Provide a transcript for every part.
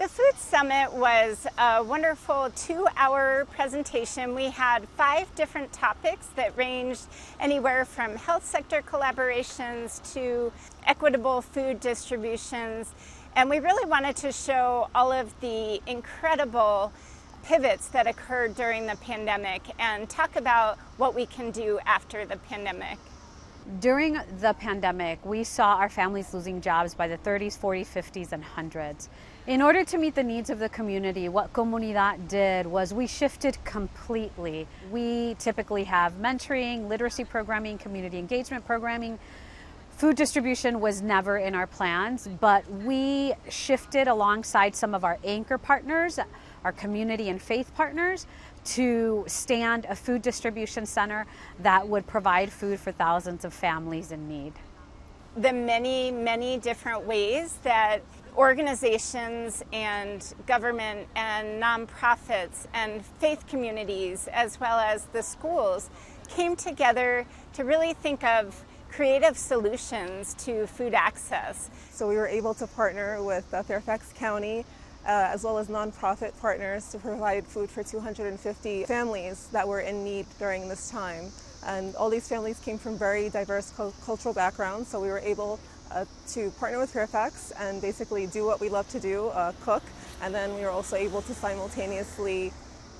The Food Summit was a wonderful 2-hour presentation. We had 5 different topics that ranged anywhere from health sector collaborations to equitable food distributions. And we really wanted to show all of the incredible pivots that occurred during the pandemic and talk about what we can do after the pandemic. During the pandemic, we saw our families losing jobs by the 30s, 40s, 50s, and 100s. In order to meet the needs of the community, what Comunidad did was we shifted completely. We typically have mentoring, literacy programming, community engagement programming. Food distribution was never in our plans, but we shifted alongside some of our anchor partners, our community and faith partners, to stand a food distribution center that would provide food for thousands of families in need. The many different ways that organizations and government and nonprofits and faith communities, as well as the schools, came together to really think of creative solutions to food access. So we were able to partner with Fairfax County as well as nonprofit partners to provide food for 250 families that were in need during this time. And all these families came from very diverse cultural backgrounds, so we were able to partner with Fairfax and basically do what we love to do, cook, and then we were also able to simultaneously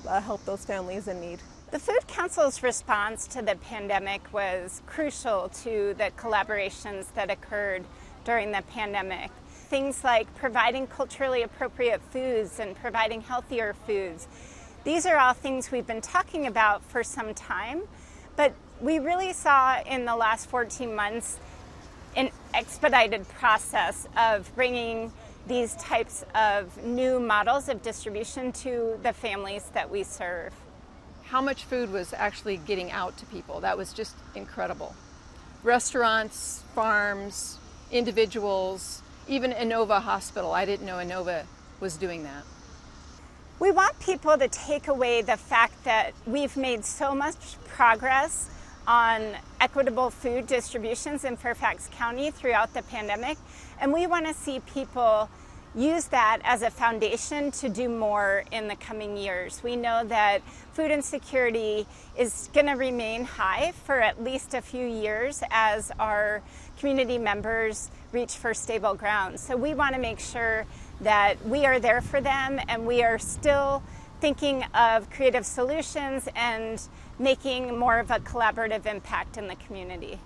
help those families in need. The Food Council's response to the pandemic was crucial to the collaborations that occurred during the pandemic. Things like providing culturally appropriate foods and providing healthier foods. These are all things we've been talking about for some time, but we really saw in the last 14 months an expedited process of bringing these types of new models of distribution to the families that we serve. How much food was actually getting out to people? That was just incredible. Restaurants, farms, individuals, even Inova Hospital. I didn't know Inova was doing that. We want people to take away the fact that we've made so much progress on equitable food distributions in Fairfax County throughout the pandemic, and we want to see people use that as a foundation to do more in the coming years. We know that food insecurity is going to remain high for at least a few years as our community members reach for stable ground. So we want to make sure that we are there for them and we are still thinking of creative solutions and making more of a collaborative impact in the community.